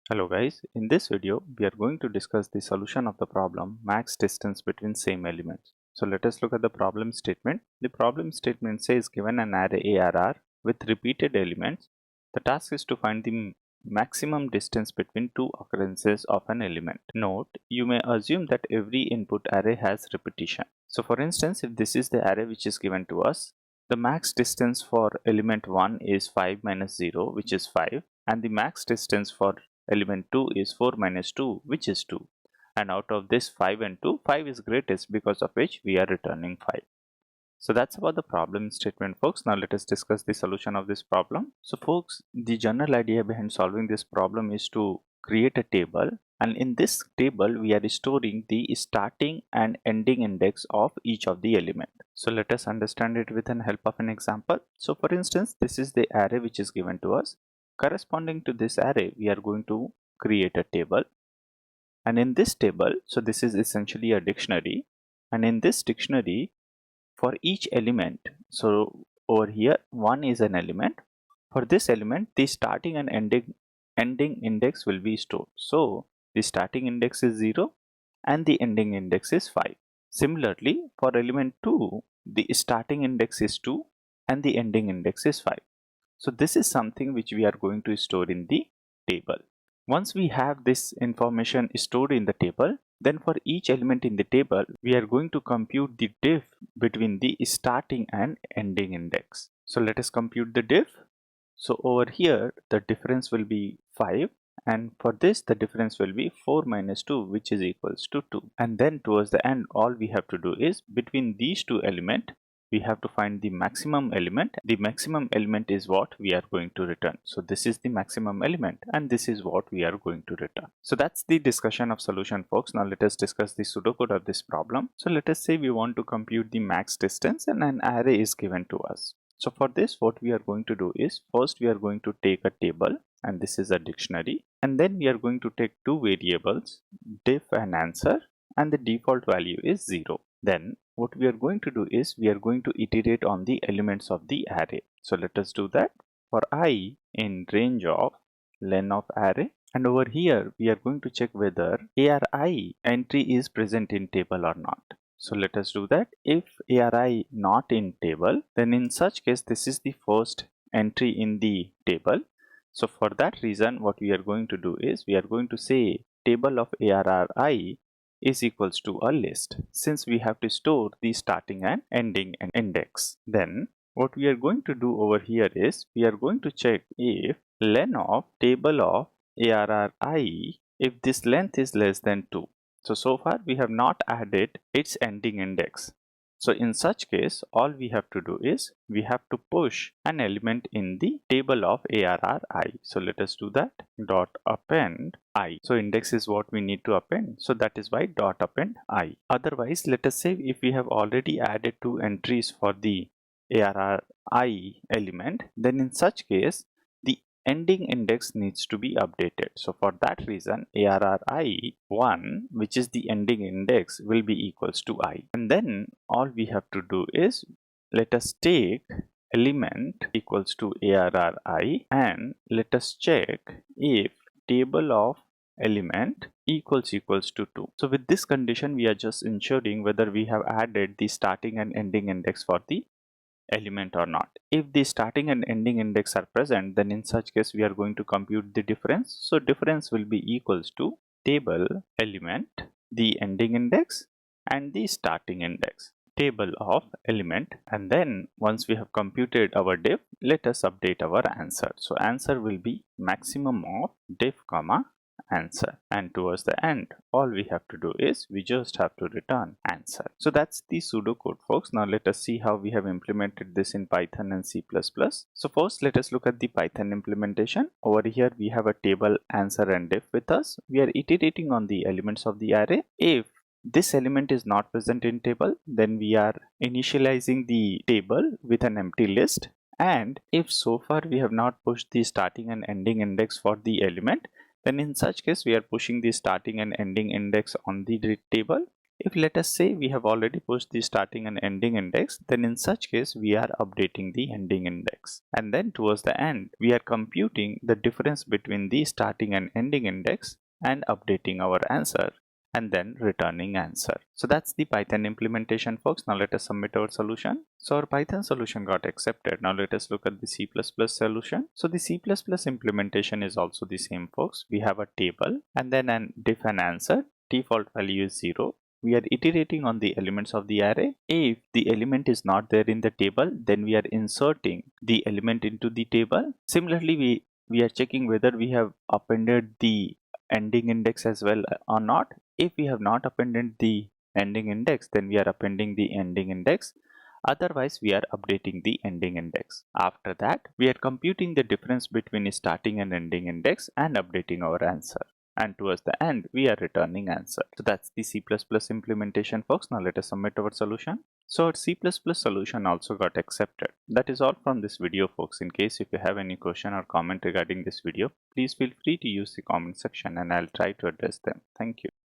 Hello guys, in this video we are going to discuss the solution of the problem max distance between same elements. So let us look at the problem statement. The problem statement says given an array ARR with repeated elements, the task is to find the maximum distance between two occurrences of an element. Note, you may assume that every input array has repetition. So for instance, if this is the array which is given to us, the max distance for element 1 is 5 minus 0, which is 5, and the max distance for element 2 is 4 minus 2, which is 2, and out of this 5 and 2, 5 is greatest, because of which we are returning 5. So that's about the problem statement, folks. Now let us discuss the solution of this problem. So folks, the general idea behind solving this problem is to create a table, and in this table we are storing the starting and ending index of each of the element. So let us understand it with the help of an example. So for instance, this is the array which is given to us. Corresponding to this array, we are going to create a table, and in this table, so this is essentially a dictionary, and in this dictionary, for each element, so over here 1 is an element. For this element, the starting and ending index will be stored. So the starting index is 0 and the ending index is 5. Similarly, for element 2, the starting index is 2 and the ending index is 5. So this is something which we are going to store in the table. Once we have this information stored in the table, then for each element in the table, we are going to compute the diff between the starting and ending index. So let us compute the diff. So over here, the difference will be 5. And for this, the difference will be 4 minus 2, which is equals to 2. And then towards the end, all we have to do is between these two elements, we have to find the maximum element. The maximum element is what we are going to return. So this is the maximum element and this is what we are going to return. So that's the discussion of solution, folks. Now let us discuss the pseudocode of this problem. So let us say we want to compute the max distance and an array is given to us. So for this, what we are going to do is first we are going to take a table, and this is a dictionary, and then we are going to take two variables, diff and answer, and the default value is 0. Then what we are going to do is we are going to iterate on the elements of the array. So let us do that. For I in range of len of array, and over here we are going to check whether ARI entry is present in table or not. So let us do that. If ARI not in table, then in such case this is the first entry in the table. So for that reason, what we are going to do is we are going to say table of ARRI is equals to a list, since we have to store the starting and ending index. Then what we are going to do over here is we are going to check if len of table of ARRI, if this length is less than 2. So far we have not added its ending index. So in such case, all we have to do is we have to push an element in the table of ARRI. So let us do that. Dot append I. So index is what we need to append. So that is why dot append I. Otherwise, let us say if we have already added two entries for the ARRI element, then in such case, the ending index needs to be updated. So for that reason, ARRI 1, which is the ending index, will be equals to I. And then all we have to do is let us take element equals to ARRI and let us check if table of element equals to 2. So with this condition, we are just ensuring whether we have added the starting and ending index for the element or not. If the starting and ending index are present, then in such case we are going to compute the difference. So difference will be equals to table element, the ending index and the starting index, table of element, and then once we have computed our diff, let us update our answer. So answer will be maximum of diff comma answer, and towards the end all we have to do is we just have to return answer. So that's the pseudocode, folks. Now let us see how we have implemented this in Python and C++. So first let us look at the Python implementation. Over here we have a table, answer and diff with us. We are iterating on the elements of the array. If this element is not present in table, then we are initializing the table with an empty list, and if so far we have not pushed the starting and ending index for the element, then in such case we are pushing the starting and ending index on the table. If let us say we have already pushed the starting and ending index, then in such case we are updating the ending index. And then towards the end, we are computing the difference between the starting and ending index and updating our answer, and then returning answer. So that's the Python implementation, folks. Now let us submit our solution. So our Python solution got accepted. Now let us look at the C++ solution. So the C++ implementation is also the same, folks. We have a table and then an diff and answer. Default value is 0. We are iterating on the elements of the array. If the element is not there in the table, then we are inserting the element into the table. Similarly, we are checking whether we have appended the ending index as well or not. If we have not appended the ending index, then we are appending the ending index. Otherwise, we are updating the ending index. After that, we are computing the difference between starting and ending index and updating our answer. And towards the end, we are returning answer. So that's the C++ implementation, folks. Now let us submit our solution. So our C++ solution also got accepted. That is all from this video, folks. In case if you have any question or comment regarding this video, please feel free to use the comment section and I'll try to address them. Thank you.